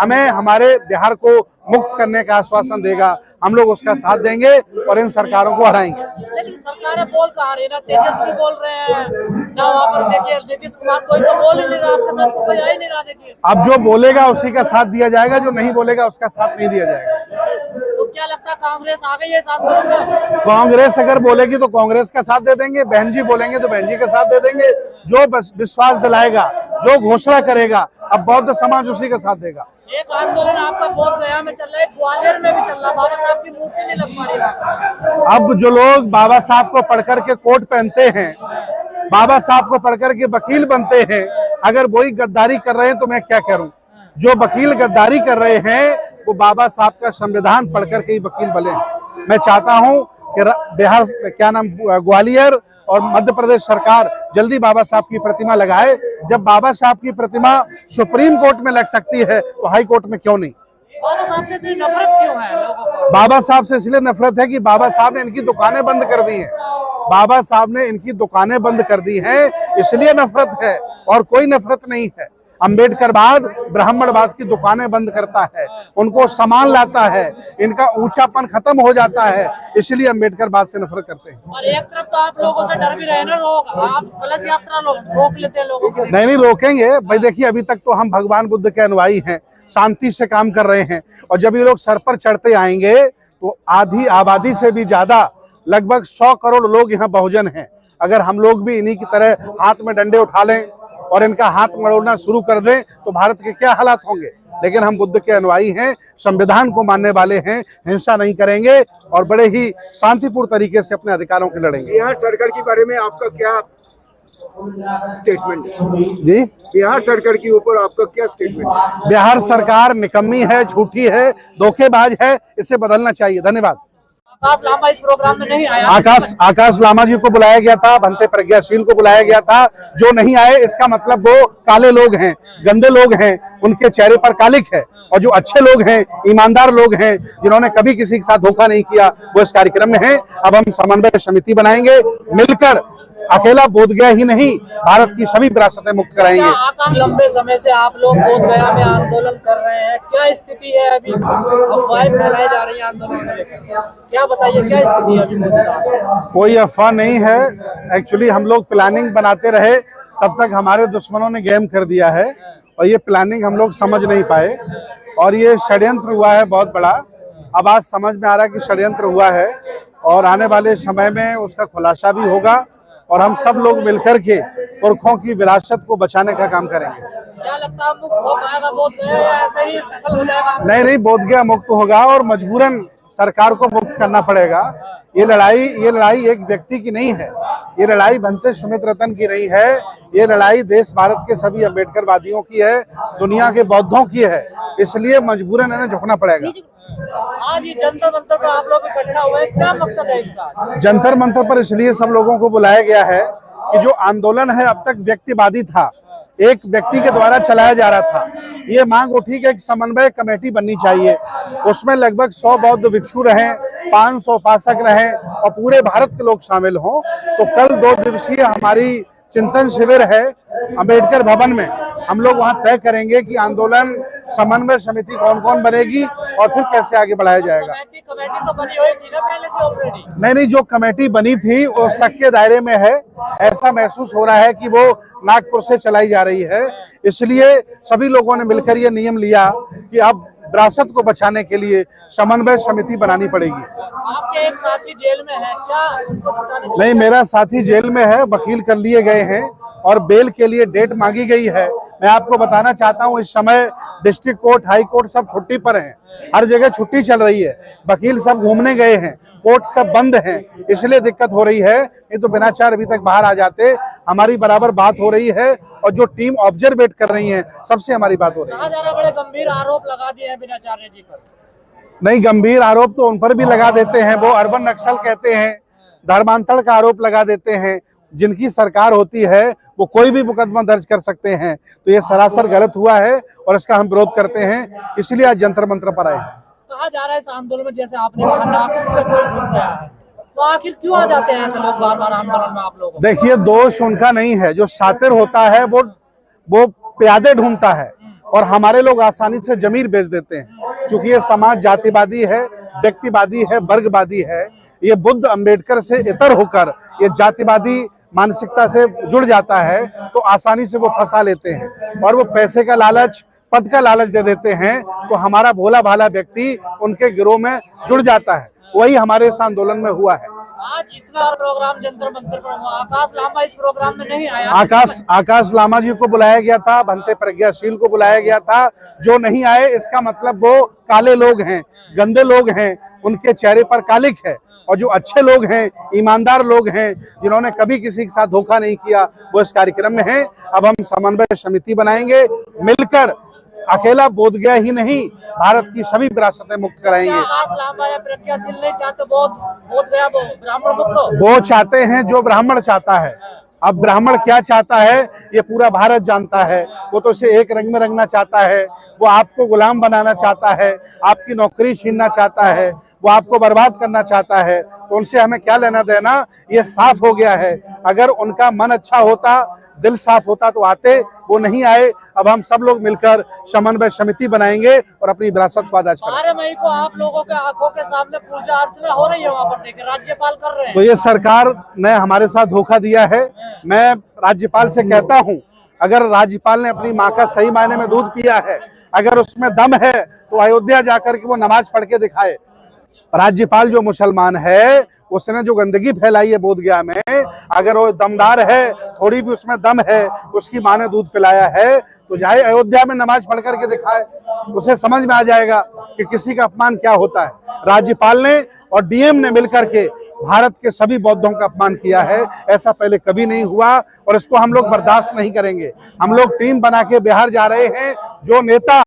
हमें हमारे बिहार को मुक्त करने का आश्वासन देगा, हम लोग उसका साथ देंगे और इन सरकारों को हराएंगे। लेकिन सरकारें बोल कहा रही ना, तेजस्वी बोल रहे हैं ना, वहाँ पर देखिए नीतीश कुमार कोई तो बोल ही नहीं रहा, आपके साथ तो कोई आ ही नहीं रहा। देखिए अब जो बोलेगा उसी का साथ दिया जाएगा, जो नहीं बोलेगा उसका साथ नहीं दिया जाएगा। तो क्या लगता है कांग्रेस आ गई है इस आंदोलन में? कांग्रेस अगर बोलेगी तो कांग्रेस का साथ दे देंगे, बहन जी बोलेंगे तो बहन जी का साथ दे देंगे। जो बस विश्वास दिलाएगा, जो घोषणा करेगा, अब बौद्ध समाज उसी का साथ देगा। एक आंदोलन आपका बोध गया में चल रहा है, ग्वालियर में भी चल रहा है, बाबा साहब की मूर्ति नहीं लग पा रही। अब जो लोग बाबा साहब को पढ़कर के कोट पहनते हैं, बाबा साहब को पढ़कर के वकील बनते हैं, अगर वही गद्दारी कर रहे हैं तो मैं क्या करूं? जो वकील गद्दारी कर रहे हैं वो बाबा साहब का संविधान पढ़कर के ही वकील बने। मैं चाहता हूं कि बिहार ग्वालियर और मध्य प्रदेश सरकार जल्दी बाबा साहब की प्रतिमा लगाए। जब बाबा साहब की प्रतिमा सुप्रीम कोर्ट में लग सकती है तो हाई कोर्ट में क्यों नहीं? बाबा साहब से इतनी नफरत क्यों है लोगों को? बाबा साहब से इसलिए नफरत है कि बाबा साहब ने इनकी दुकानें बंद कर दी हैं। बाबा साहब ने इनकी दुकानें बंद कर दी हैं, इसलिए नफरत है, और कोई नफरत नहीं है। अम्बेडकरवाद ब्राह्मणवाद की दुकानें बंद करता है, उनको समान लाता है, इनका ऊंचापन खत्म हो जाता है, इसलिए अम्बेडकरवाद से नफरत करते हैं। और एक तरफ तो आप लोगों से डर भी रहे ना, लोग आप कलश यात्रा रोक लेते हैं लोगों को। नहीं रोकेंगे भाई। देखिए अभी तक तो हम भगवान बुद्ध के अनुयायी हैं, शांति से काम कर रहे हैं, और जब ये लोग सर पर चढ़ते आएंगे तो आधी आबादी से भी ज्यादा, लगभग 100 करोड़ लोग यहाँ बहुजन हैं। अगर हम लोग भी इन्हीं की तरह हाथ में डंडे उठा लें और इनका हाथ मरोड़ना शुरू कर दें तो भारत के क्या हालात होंगे। लेकिन हम बुद्ध के अनुयायी हैं, संविधान को मानने वाले हैं, हिंसा नहीं करेंगे और बड़े ही शांतिपूर्ण तरीके से अपने अधिकारों के लड़ेंगे। बिहार सरकार के बारे में आपका क्या स्टेटमेंट है जी? बिहार सरकार के ऊपर आपका क्या स्टेटमेंट है? बिहार सरकार निकम्मी है, झूठी है, धोखेबाज है, इसे बदलना चाहिए। धन्यवाद। आकाश लामा इस प्रोग्राम में नहीं आया। आकाश लामा जी को बुलाया गया था, भंते प्रज्ञाशील को बुलाया गया था। जो नहीं आए इसका मतलब वो काले लोग हैं, गंदे लोग हैं, उनके चेहरे पर कालिक है। और जो अच्छे लोग हैं, ईमानदार लोग हैं, जिन्होंने कभी किसी के साथ धोखा नहीं किया, वो इस कार्यक्रम में हैं। अब हम समन्वय समिति बनाएंगे, मिलकर अकेला बोधगया ही नहीं, भारत की सभी विरासतें मुक्त कराएंगे। लंबे समय से आप लोग बोधगया में आंदोलन कर रहे हैं, क्या स्थिति है अभी? अफवाहें फैलाई जा रही है आंदोलन को लेकर, क्या बताइए क्या स्थिति है अभी मौजूदा? कोई अफवाह नहीं है। एक्चुअली हम लोग प्लानिंग बनाते रहे, तब तक हमारे दुश्मनों ने गेम कर दिया है और ये प्लानिंग हम लोग समझ नहीं पाए और ये षड्यंत्र हुआ है बहुत बड़ा। अब आज समझ में आ रहा है कि षड्यंत्र हुआ है और आने वाले समय में उसका खुलासा भी होगा और हम सब लोग मिलकर के पुरखों की विरासत को बचाने का काम करेंगे। क्या लगता है मुक्त हो पाएगा बोधगया या ऐसे ही विफल हो जाएगा? नहीं, बोधगया मुक्त होगा और मजबूरन सरकार को मुक्त करना पड़ेगा। ये लड़ाई एक व्यक्ति की नहीं है, ये लड़ाई भंते सुमित रतन की नहीं है, ये लड़ाई देश भारत के सभी अम्बेडकरवादियों की है, दुनिया के बौद्धों की है, इसलिए मजबूरन इन्हें झुकना पड़ेगा। आज ये जंतर मंतर पर आप लोग इकट्ठा हुए, क्या मकसद है इसका? जंतर मंतर पर इसलिए सब लोगों को बुलाया गया है कि जो आंदोलन है अब तक व्यक्तिवादी था, एक व्यक्ति के द्वारा चलाया जा रहा था। ये मांग उठी कि एक समन्वय कमेटी बननी चाहिए, उसमें लगभग 100 बौद्ध भिक्षु रहें, 500 उपासक रहें और पूरे भारत के लोग शामिल हों। तो कल 2 दिवसीय हमारी चिंतन शिविर है अंबेडकर भवन में। हम लोग वहां तय करेंगे कि आंदोलन समन्वय समिति कौन कौन बनेगी और फिर कैसे आगे बढ़ाया जाएगा। कमेटी तो बनी हुई थी ना पहले से ऑलरेडी? नहीं, जो कमेटी बनी थी वो शक के दायरे में है। ऐसा महसूस हो रहा है कि वो नागपुर से चलाई जा रही है, इसलिए सभी लोगों ने मिलकर ये नियम लिया कि अब विरासत को बचाने के लिए समन्वय समिति बनानी पड़ेगी। आपके एक साथी जेल में है, क्या उनको छुटाने? नहीं, मेरा साथी जेल में है, वकील कर लिए गए हैं और बेल के लिए डेट मांगी गई है। मैं आपको बताना चाहता हूं इस समय डिस्ट्रिक्ट कोर्ट, हाई कोर्ट सब छुट्टी पर हैं, हर जगह छुट्टी चल रही है, वकील सब घूमने गए हैं, कोर्ट सब बंद हैं, इसलिए दिक्कत हो रही है। नहीं तो बिना चार अभी तक बाहर आ जाते। हमारी बराबर बात हो रही है और जो टीम ऑब्जर्वेट कर रही है सबसे हमारी बात हो रही है। कहा बड़े गंभीर आरोप लगा दिए हैं बिनाचार्य जी पर। नहीं, गंभीर आरोप तो उन पर भी लगा देते हैं, वो अर्बन नक्सल कहते हैं, धर्मांतरण का आरोप लगा देते हैं। जिनकी सरकार होती है वो कोई भी मुकदमा दर्ज कर सकते हैं, तो ये सरासर गलत हुआ है और इसका हम विरोध करते हैं, इसलिए आज जंतर मंत्र पर आए। कहा जा रहा है इस आंदोलन में, जैसे आपने कहा नागपुर से कोई घुस गया है, तो आखिर क्यों आ जाते हैं ऐसे लोग बार बार आंदोलन में आप लोग? देखिए, दोष उनका नहीं है, जो शातिर होता है वो प्यादे ढूंढता है, और हमारे लोग आसानी से जमीर बेच देते हैं। क्योंकि ये समाज जातिवादी है, व्यक्तिवादी है, वर्गवादी है। ये बुद्ध अंबेडकर से इतर होकर ये जातिवादी मानसिकता से जुड़ जाता है तो आसानी से वो फंसा लेते हैं और वो पैसे का लालच, पद का लालच दे देते हैं तो हमारा भोला भाला व्यक्ति उनके गिरोह में जुड़ जाता है। वही हमारे इस आंदोलन में हुआ है। आज इतना प्रोग्राम जंतर मंतर पर हुआ, आकाश लांबा इस प्रोग्राम में नहीं आया। आकाश लामा जी को बुलाया गया था, भंते प्रज्ञाशील को बुलाया गया था। जो नहीं आए इसका मतलब वो काले लोग हैं, गंदे लोग हैं, उनके चेहरे पर कालिक है। और जो अच्छे लोग हैं, ईमानदार लोग हैं, जिन्होंने कभी किसी के साथ धोखा नहीं किया, वो इस कार्यक्रम में हैं। अब हम समन्वय समिति बनाएंगे, मिलकर अकेला बोधगया ही नहीं भारत की सभी विरासतें मुक्त कराएंगे। आकाश लांबा या प्रज्ञाशील नहीं चाहते बोधगया ब्राह्मण मुक्त हो? वो चाहते हैं जो ब्राह्मण चाहता है। अब ब्राह्मण क्या चाहता है ये पूरा भारत जानता है। वो तो उसे एक रंग में रंगना चाहता है, वो आपको गुलाम बनाना चाहता है, आपकी नौकरी छीनना चाहता है, वो आपको बर्बाद करना चाहता है। तो उनसे हमें क्या लेना देना, ये साफ हो गया है। अगर उनका मन अच्छा होता, दिल साफ होता तो आते, वो नहीं आए। अब हम सब लोग मिलकर समन्वय समिति बनाएंगे और अपनी विरासत को अदा करेंगे। 12 मई को आप लोगों के आंखों के सामने पूजा अर्चना हो रही है, वहाँ पर देखिए राज्यपाल कर रहे हैं। तो ये सरकार ने हमारे साथ धोखा दिया है। मैं राज्यपाल से कहता हूं, अगर राज्यपाल ने अपनी माँ का सही मायने में दूध पिया है, अगर उसमें दम है तो अयोध्या जाकर के वो नमाज पढ़ के दिखाए। राज्यपाल जो मुसलमान है, उसने जो गंदगी फैलाई है बोधगया में, अगर वो दमदार है, थोड़ी भी उसमें दम है, उसकी माँ ने दूध पिलाया है, तो जाए अयोध्या में नमाज पढ़ करके दिखाए। उसे समझ में आ जाएगा कि किसी का अपमान क्या होता है। राज्यपाल ने और डीएम ने मिलकर के भारत के सभी बौद्धों का अपमान किया है। ऐसा पहले कभी नहीं हुआ और इसको हम लोग बर्दाश्त नहीं करेंगे। हम लोग टीम बना के बिहार जा रहे हैं। जो नेता